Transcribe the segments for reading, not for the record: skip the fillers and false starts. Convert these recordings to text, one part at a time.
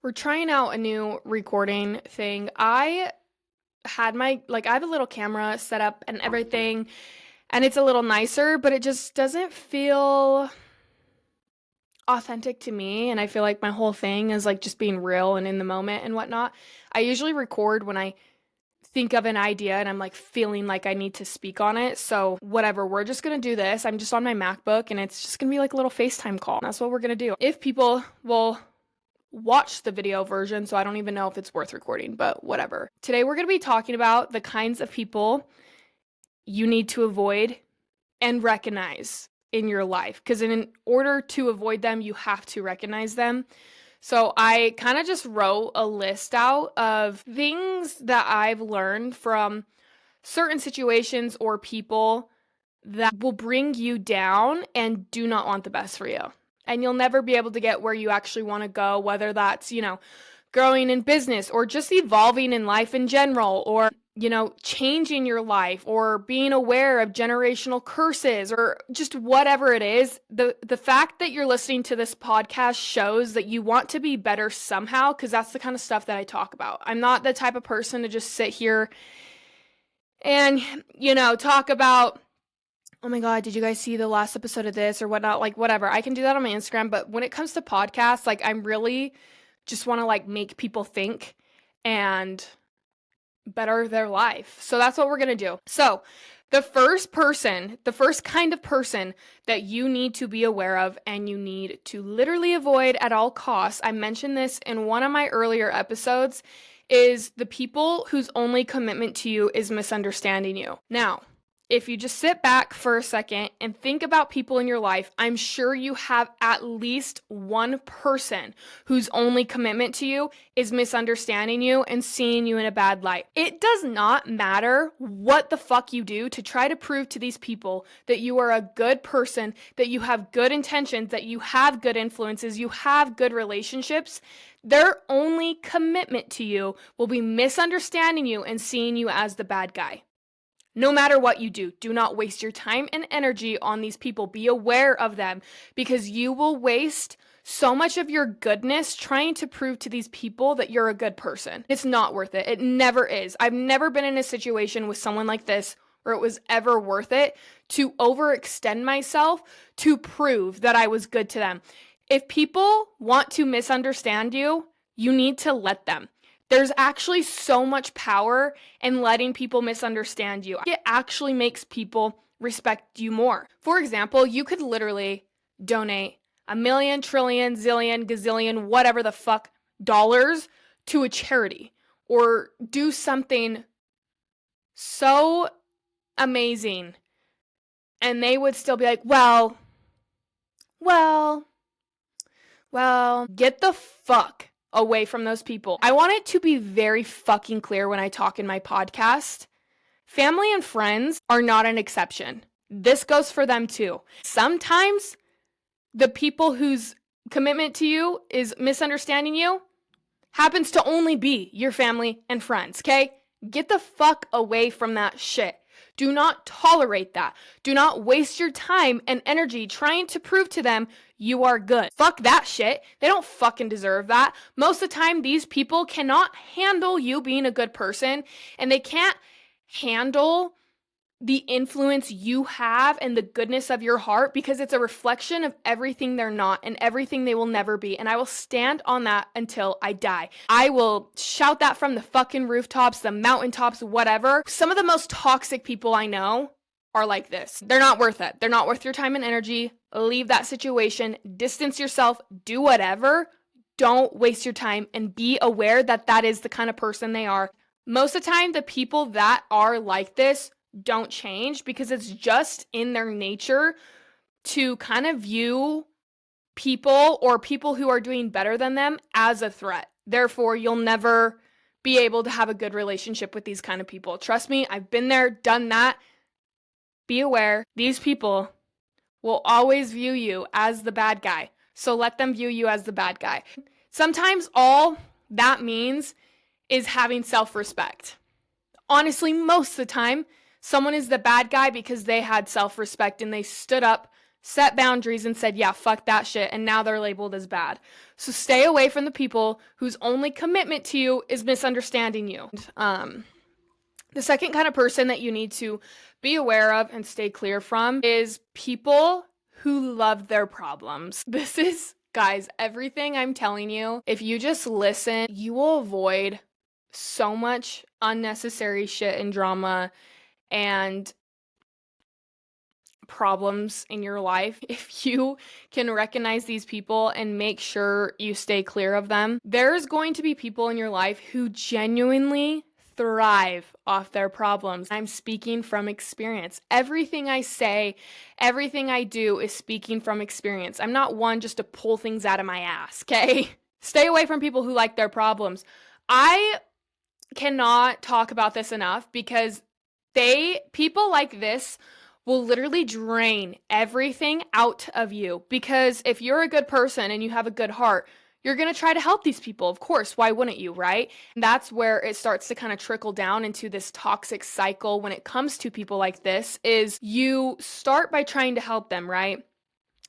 We're trying out a new recording thing. I have a little camera set up and everything, and it's a little nicer, but it just doesn't feel authentic to me. And I feel like my whole thing is like just being real and in the moment and whatnot. I usually record when I think of an idea and I'm like feeling like I need to speak on it. So, whatever, we're just gonna do this. I'm just on my MacBook and it's just gonna be like a little FaceTime call. That's what we're gonna do. If people will watch the video version, so I don't even know if it's worth recording, but whatever. Today we're going to be talking about the kinds of people you need to avoid and recognize in your life, because in order to avoid them, you have to recognize them. So I kind of just wrote a list out of things that I've learned from certain situations or people that will bring you down and do not want the best for you. And you'll never be able to get where you actually want to go, whether that's, growing in business or just evolving in life in general, or, changing your life or being aware of generational curses or just whatever it is. The fact that you're listening to this podcast shows that you want to be better somehow, because that's the kind of stuff that I talk about. I'm not the type of person to just sit here and, talk about, oh my God, did you guys see the last episode of this or whatnot? Like, whatever. I can do that on my Instagram. But when it comes to podcasts, like, I'm really just want to like make people think and better their life. So that's what we're going to do. So the first kind of person that you need to be aware of and you need to literally avoid at all costs, I mentioned this in one of my earlier episodes, is the people whose only commitment to you is misunderstanding you. Now, if you just sit back for a second and think about people in your life, I'm sure you have at least one person whose only commitment to you is misunderstanding you and seeing you in a bad light. It does not matter what the fuck you do to try to prove to these people that you are a good person, that you have good intentions, that you have good influences, you have good relationships. Their only commitment to you will be misunderstanding you and seeing you as the bad guy. No matter what you do, do not waste your time and energy on these people. Be aware of them, because you will waste so much of your goodness trying to prove to these people that you're a good person. It's not worth it. It never is. I've never been in a situation with someone like this where it was ever worth it to overextend myself to prove that I was good to them. If people want to misunderstand you, you need to let them. There's actually so much power in letting people misunderstand you. It actually makes people respect you more. For example, you could literally donate a million, trillion, zillion, gazillion, whatever the fuck dollars to a charity, or do something so amazing, and they would still be like, well, get the fuck away from those people. I want it to be very fucking clear when I talk in my podcast. Family and friends are not an exception. This goes for them too. Sometimes the people whose commitment to you is misunderstanding you happens to only be your family and friends, okay? Get the fuck away from that shit. Do not tolerate that. Do not waste your time and energy trying to prove to them you are good. Fuck that shit. They don't fucking deserve that. Most of the time, these people cannot handle you being a good person, and they can't handle the influence you have and the goodness of your heart, because it's a reflection of everything they're not and everything they will never be. And I will stand on that until I die. I will shout that from the fucking rooftops, the mountaintops, whatever. Some of the most toxic people I know are like this. They're not worth it. They're not worth your time and energy. Leave that situation, distance yourself, do whatever. Don't waste your time, and be aware that that is the kind of person they are. Most of the time, the people that are like this don't change, because it's just in their nature to kind of view people or people who are doing better than them as a threat. Therefore, you'll never be able to have a good relationship with these kind of people. Trust me, I've been there, done that. Be aware, these people will always view you as the bad guy. So let them view you as the bad guy. Sometimes all that means is having self-respect. Honestly, most of the time, someone is the bad guy because they had self-respect and they stood up, set boundaries and said, yeah, fuck that shit, and now they're labeled as bad. So stay away from the people whose only commitment to you is misunderstanding you. The second kind of person that you need to be aware of and stay clear from is people who love their problems. This is, guys, everything I'm telling you, if you just listen, you will avoid so much unnecessary shit and drama and problems in your life. If you can recognize these people and make sure you stay clear of them, there's going to be people in your life who genuinely thrive off their problems. I'm speaking from experience. Everything I say, everything I do is speaking from experience. I'm not one just to pull things out of my ass, okay? Stay away from people who like their problems. I cannot talk about this enough because people like this will literally drain everything out of you, because if you're a good person and you have a good heart, you're going to try to help these people. Of course, why wouldn't you, right? And that's where it starts to kind of trickle down into this toxic cycle when it comes to people like this, is you start by trying to help them, right?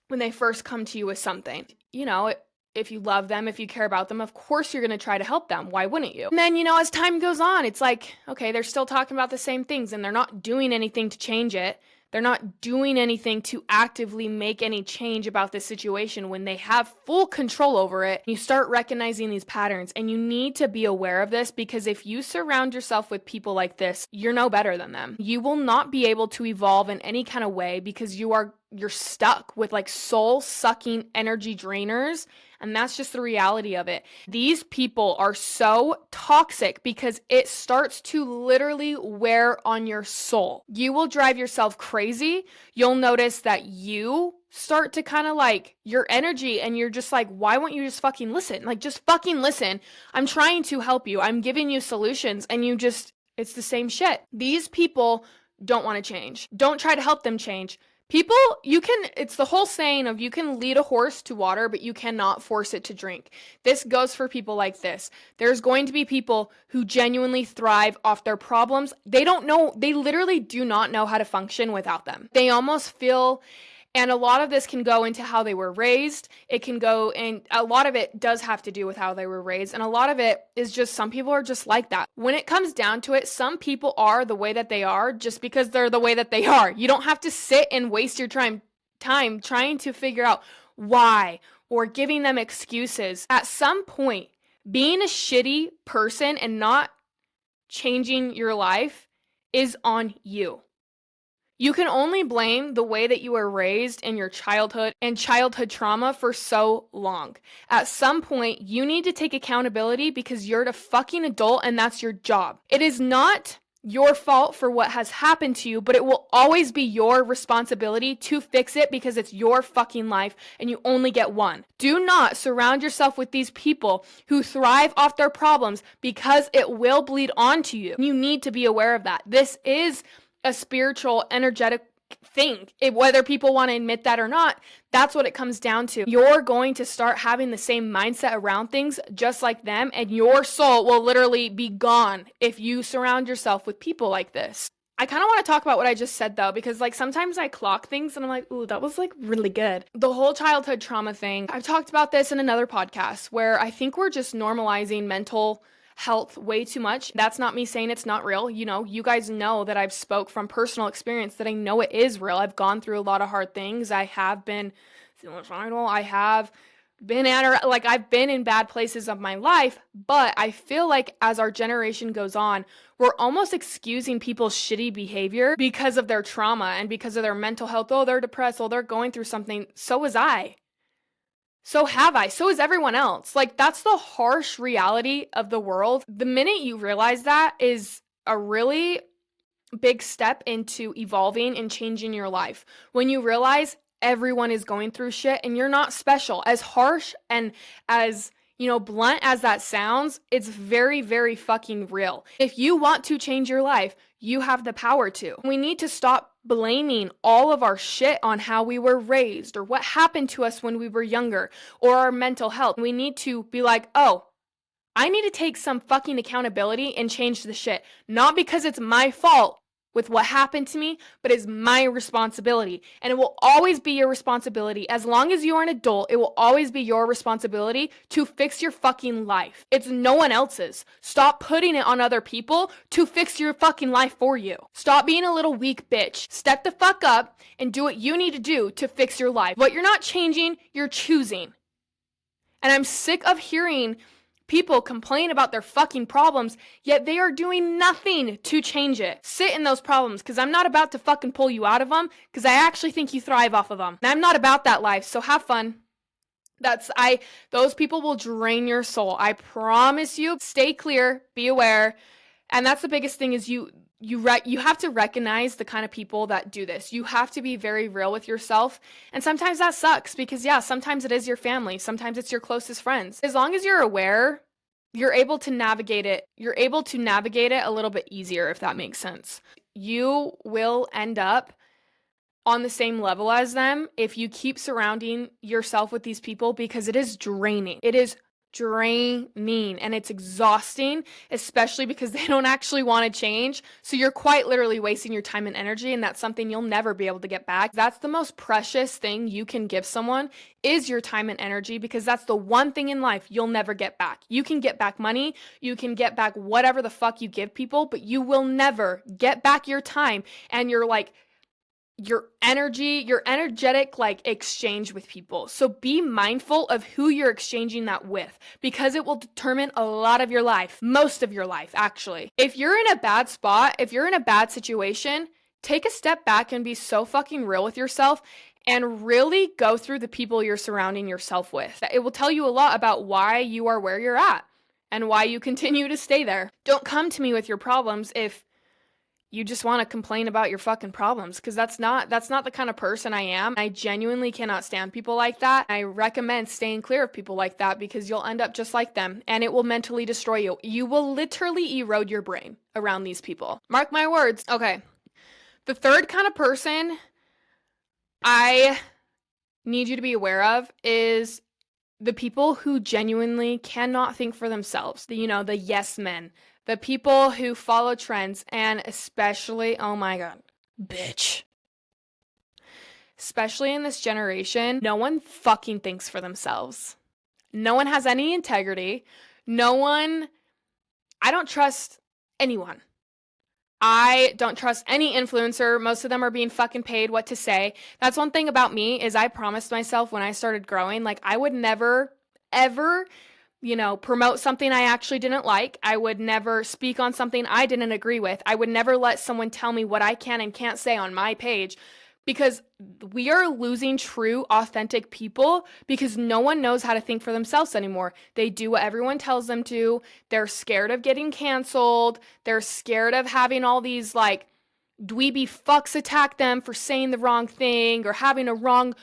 When they first come to you with something, if you love them, if you care about them, of course you're going to try to help them. Why wouldn't you? And then, as time goes on, it's like, okay, they're still talking about the same things and they're not doing anything to change it. They're not doing anything to actively make any change about this situation when they have full control over it. You start recognizing these patterns, and you need to be aware of this, because if you surround yourself with people like this, you're no better than them. You will not be able to evolve in any kind of way because you're stuck with like soul-sucking energy drainers. And that's just the reality of it. These people are so toxic because it starts to literally wear on your soul. You will drive yourself crazy. You'll notice that you start to kind of like your energy, and you're just like, why won't you just fucking listen? Like, just fucking listen. I'm trying to help you. I'm giving you solutions, and it's the same shit. These people don't want to change. Don't try to help them change. People, it's the whole saying of, you can lead a horse to water, but you cannot force it to drink. This goes for people like this. There's going to be people who genuinely thrive off their problems. They literally do not know how to function without them. They almost feel, and a lot of this can go into how they were raised. It can go, and a lot of it does have to do with how they were raised. And a lot of it is just, some people are just like that. When it comes down to it, some people are the way that they are just because they're the way that they are. You don't have to sit and waste your time trying to figure out why or giving them excuses. At some point, being a shitty person and not changing your life is on you. You can only blame the way that you were raised in your childhood and childhood trauma for so long. At some point, you need to take accountability because you're a fucking adult and that's your job. It is not your fault for what has happened to you, but it will always be your responsibility to fix it because it's your fucking life and you only get one. Do not surround yourself with these people who thrive off their problems because it will bleed onto you. You need to be aware of that. This is a spiritual, energetic thing. Whether people want to admit that or not, that's what it comes down to. You're going to start having the same mindset around things just like them, and your soul will literally be gone if you surround yourself with people like this. I kind of want to talk about what I just said though, because like sometimes I clock things and I'm like, ooh, that was like really good. The whole childhood trauma thing, I've talked about this in another podcast where I think we're just normalizing mental health way too much. That's not me saying it's not real. You guys know that I've spoke from personal experience that I know it is real. I've gone through a lot of hard things. I have been suicidal. I have been I've been in bad places of my life, but I feel like as our generation goes on, we're almost excusing people's shitty behavior because of their trauma and because of their mental health. Oh, they're depressed. Oh, they're going through something. So was I. So have I. So is everyone else. Like, that's the harsh reality of the world. The minute you realize that is a really big step into evolving and changing your life. When you realize everyone is going through shit and you're not special. As harsh and as, blunt as that sounds, it's very, very fucking real. If you want to change your life, you have the power to. We need to stop blaming all of our shit on how we were raised or what happened to us when we were younger or our mental health. We need to be like, oh, I need to take some fucking accountability and change the shit. Not because it's my fault with what happened to me, but it's my responsibility. And it will always be your responsibility. As long as you are an adult, it will always be your responsibility to fix your fucking life. It's no one else's. Stop putting it on other people to fix your fucking life for you. Stop being a little weak bitch. Step the fuck up and do what you need to do to fix your life. What you're not changing, you're choosing. And I'm sick of hearing people complain about their fucking problems, yet they are doing nothing to change it. Sit in those problems, because I'm not about to fucking pull you out of them, because I actually think you thrive off of them. And I'm not about that life, so have fun. Those people will drain your soul. I promise you. Stay clear, be aware. And that's the biggest thing is you have to recognize the kind of people that do this. You have to be very real with yourself. And sometimes that sucks because, yeah, sometimes it is your family. Sometimes it's your closest friends. As long as you're aware, you're able to navigate it. You're able to navigate it a little bit easier, if that makes sense. You will end up on the same level as them if you keep surrounding yourself with these people, because it is draining. It is draining and it's exhausting, especially because they don't actually want to change. So you're quite literally wasting your time and energy, and that's something you'll never be able to get back. That's the most precious thing you can give someone, is your time and energy, because that's the one thing in life you'll never get back. You can get back money, you can get back whatever the fuck you give people, but you will never get back your time and your energy, your energetic exchange with people. So be mindful of who you're exchanging that with, because it will determine a lot of your life, most of your life actually. If you're in a bad spot, if you're in a bad situation, take a step back and be so fucking real with yourself and really go through the people you're surrounding yourself with. It will tell you a lot about why you are where you're at and why you continue to stay there. Don't come to me with your problems if you just want to complain about your fucking problems, because that's not the kind of person I am. I genuinely cannot stand people like that. I recommend staying clear of people like that, because you'll end up just like them and it will mentally destroy you. You will literally erode your brain around these people. Mark my words. Okay. The third kind of person I need you to be aware of is the people who genuinely cannot think for themselves. The yes men. The people who follow trends, and especially, oh my god, bitch. Especially in this generation, no one fucking thinks for themselves. No one has any integrity. I don't trust anyone. I don't trust any influencer. Most of them are being fucking paid what to say. That's one thing about me, is I promised myself when I started growing, I would never, ever promote something I actually didn't like. I would never speak on something I didn't agree with. I would never let someone tell me what I can and can't say on my page, because we are losing true, authentic people because no one knows how to think for themselves anymore. They do what everyone tells them to. They're scared of getting canceled. They're scared of having all these dweeby fucks attack them for saying the wrong thing or having a wrong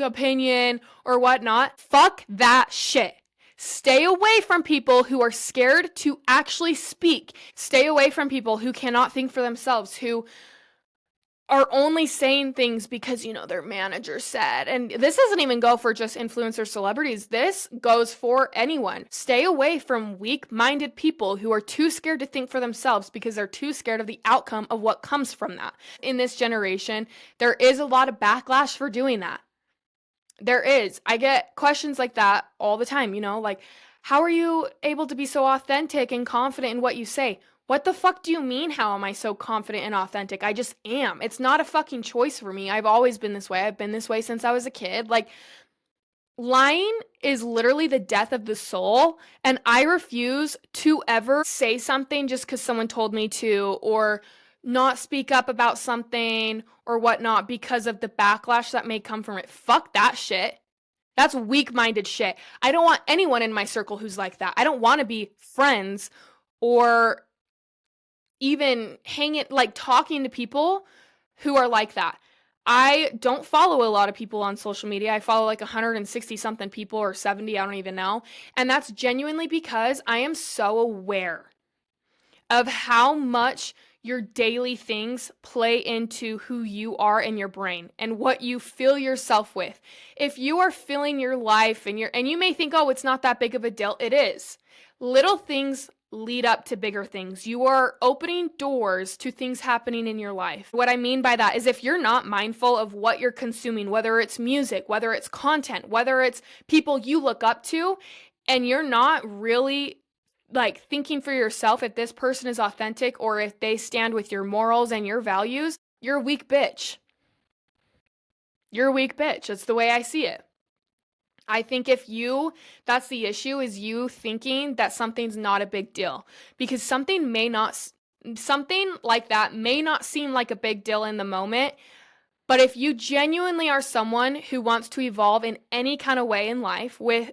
opinion or whatnot. Fuck that shit. Stay away from people who are scared to actually speak. Stay away from people who cannot think for themselves, who are only saying things because, their manager said. And this doesn't even go for just influencer celebrities. This goes for anyone. Stay away from weak-minded people who are too scared to think for themselves because they're too scared of the outcome of what comes from that. In this generation, there is a lot of backlash for doing that. There is. I get questions like that all the time, how are you able to be so authentic and confident in what you say? What the fuck do you mean, how am I so confident and authentic? I just am. It's not a fucking choice for me. I've always been this way. I've been this way since I was a kid. Lying is literally the death of the soul, and I refuse to ever say something just because someone told me to, or not speak up about something or whatnot because of the backlash that may come from it. Fuck that shit. That's weak-minded shit. I don't want anyone in my circle who's like that. I don't want to be friends or even talking to people who are like that. I don't follow a lot of people on social media. I follow 160 something people, or 70, I don't even know. And that's genuinely because I am so aware of how much your daily things play into who you are in your brain and what you fill yourself with. If you are filling your life and you may think, oh, it's not that big of a deal. It is. Little things lead up to bigger things. You are opening doors to things happening in your life. What I mean by that is if you're not mindful of what you're consuming, whether it's music, whether it's content, whether it's people you look up to, and you're not really like thinking for yourself if this person is authentic or if they stand with your morals and your values, you're a weak bitch. You're a weak bitch. That's the way I see it. I think that's the issue, is you thinking that something's not a big deal, because something like that may not seem like a big deal in the moment, but if you genuinely are someone who wants to evolve in any kind of way in life with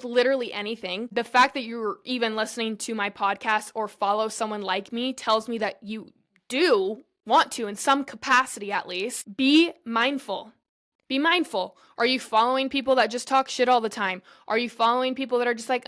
literally anything, the fact that you're even listening to my podcast or follow someone like me tells me that you do want to, in some capacity at least, be mindful. Be mindful. Are you following people that just talk shit all the time? Are you following people that are just like,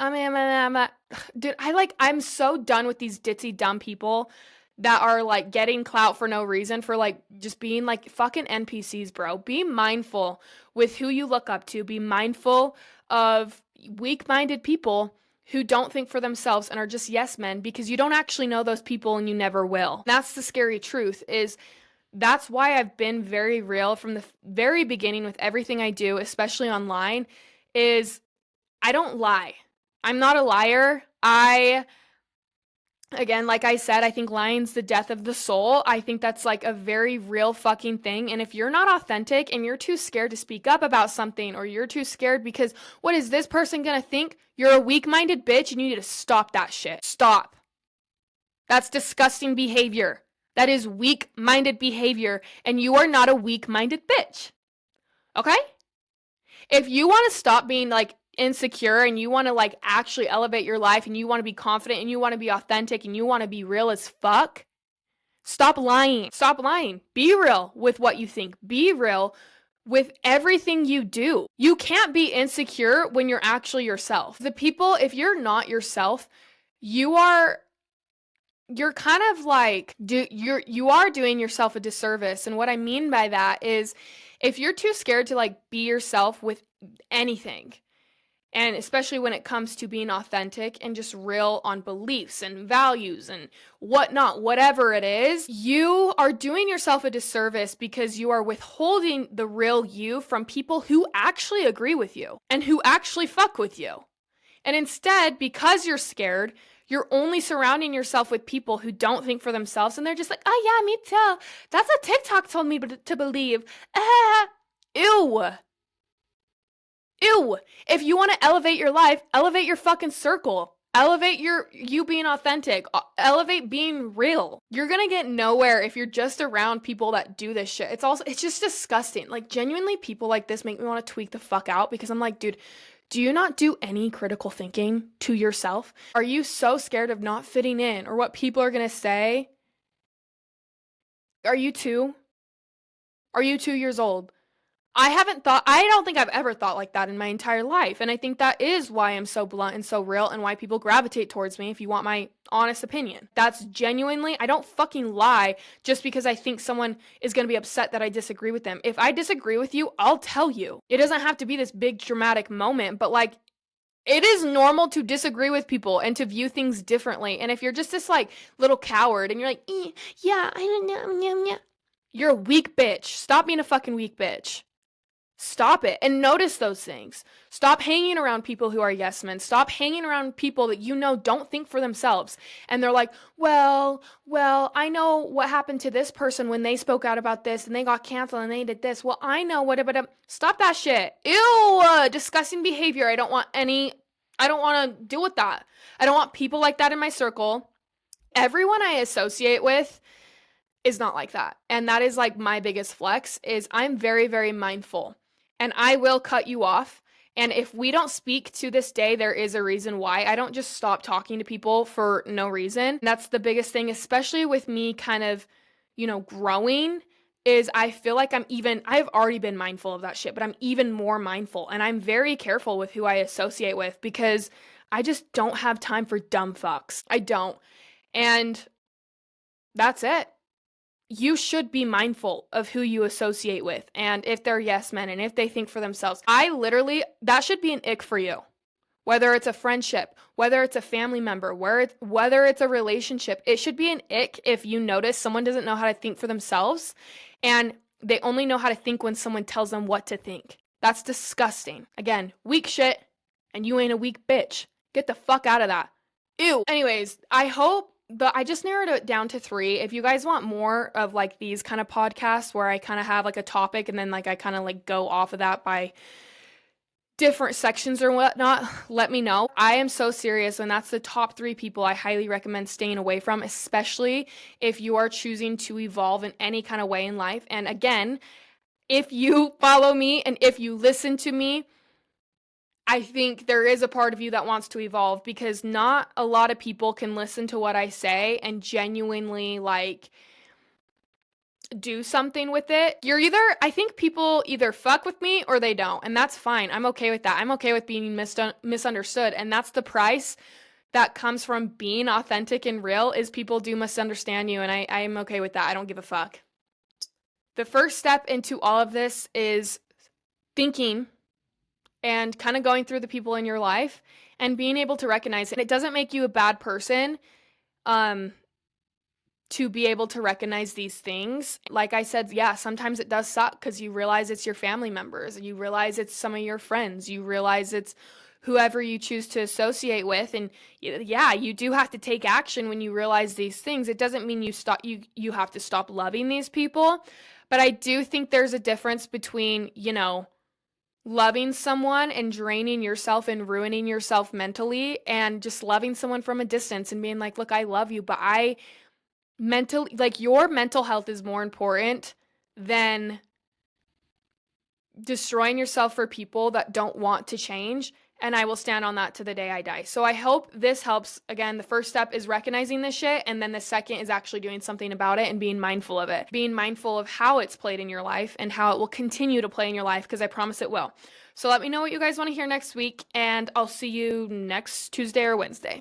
dude, I'm so done with these ditzy dumb people that are like getting clout for no reason, for like just being like fucking NPCs, bro. Be mindful with who you look up to. Be mindful of weak-minded people who don't think for themselves and are just yes men, because you don't actually know those people and you never will. That's the scary truth, is that's why I've been very real from the very beginning with everything I do, especially online, is I don't lie. I'm not a liar. Again, like I said, I think lying's the death of the soul. I think that's like a very real fucking thing. And if you're not authentic and you're too scared to speak up about something, or you're too scared because what is this person gonna think? You're a weak-minded bitch and you need to stop that shit. Stop. That's disgusting behavior. That is weak-minded behavior, and you are not a weak-minded bitch. Okay? If you want to stop being like insecure and you want to like actually elevate your life and you want to be confident and you want to be authentic and you want to be real as fuck, stop lying. Stop lying. Be real with what you think. Be real with everything you do. You can't be insecure when you're actually yourself. If you're not yourself, you're kind of like, you are doing yourself a disservice. And what I mean by that is, if you're too scared to like be yourself with anything, and especially when it comes to being authentic and just real on beliefs and values and whatnot, whatever it is, you are doing yourself a disservice, because you are withholding the real you from people who actually agree with you and who actually fuck with you. And instead, because you're scared, you're only surrounding yourself with people who don't think for themselves, and they're just like, oh yeah, me too. That's what TikTok told me to believe. Ew. Ew. If you want to elevate your life, elevate your fucking circle. Elevate you being authentic. Elevate being real. You're gonna get nowhere if you're just around people that do this shit. It's just disgusting. Like, genuinely, people like this make me want to tweak the fuck out, because I'm like, dude, do you not do any critical thinking to yourself? Are you so scared of not fitting in or what people are going to say? Are you 2? Are you 2 years old? I don't think I've ever thought like that in my entire life. And I think that is why I'm so blunt and so real, and why people gravitate towards me, if you want my honest opinion. That's genuinely, I don't fucking lie just because I think someone is going to be upset that I disagree with them. If I disagree with you, I'll tell you. It doesn't have to be this big dramatic moment, but like, it is normal to disagree with people and to view things differently. And if you're just this like little coward and you're like, yeah, I don't know, you're a weak bitch. Stop being a fucking weak bitch. Stop it and notice those things. Stop hanging around people who are yes men. Stop hanging around people that you know don't think for themselves. And they're like, well, I know what happened to this person when they spoke out about this and they got canceled and they did this. Well, I know what. Stop that shit. Ew, disgusting behavior. I don't want to deal with that. I don't want people like that in my circle. Everyone I associate with is not like that. And that is like my biggest flex, is I'm very, very mindful. And I will cut you off. And if we don't speak to this day, there is a reason why. I don't just stop talking to people for no reason. That's the biggest thing, especially with me kind of, growing, is I feel like I've already been mindful of that shit, but I'm even more mindful. And I'm very careful with who I associate with, because I just don't have time for dumb fucks. I don't. And that's it. You should be mindful of who you associate with, and if they're yes men and if they think for themselves. That should be an ick for you. whether it's a friendship, whether it's a family member, whether it's a relationship. It should be an ick if you notice someone doesn't know how to think for themselves and they only know how to think when someone tells them what to think. That's disgusting. Again, weak shit, and you ain't a weak bitch. Get the fuck out of that. Ew. Anyways, I just narrowed it down to 3. If you guys want more of like these kind of podcasts where I kind of have like a topic and then like I kind of like go off of that by different sections or whatnot, let me know. I am so serious, and that's the top 3 people I highly recommend staying away from, especially if you are choosing to evolve in any kind of way in life. And again, if you follow me and if you listen to me, I think there is a part of you that wants to evolve, because not a lot of people can listen to what I say and genuinely like do something with it. I think people either fuck with me or they don't, and that's fine. I'm okay with that. I'm okay with being misunderstood, and that's the price that comes from being authentic and real, is people do misunderstand you, and I am okay with that. I don't give a fuck. The first step into all of this is thinking and kind of going through the people in your life and being able to recognize it. It doesn't make you a bad person to be able to recognize these things. Like I said, yeah, sometimes it does suck because you realize it's your family members, you realize it's some of your friends, you realize it's whoever you choose to associate with. And yeah, you do have to take action when you realize these things. It doesn't mean you have to stop loving these people. But I do think there's a difference between, loving someone and draining yourself and ruining yourself mentally, and just loving someone from a distance and being like, look, I love you, but your mental health is more important than destroying yourself for people that don't want to change. And I will stand on that to the day I die. So I hope this helps. Again, the first step is recognizing this shit. And then the second is actually doing something about it and being mindful of it. Being mindful of how it's played in your life and how it will continue to play in your life, because I promise it will. So let me know what you guys want to hear next week, and I'll see you next Tuesday or Wednesday.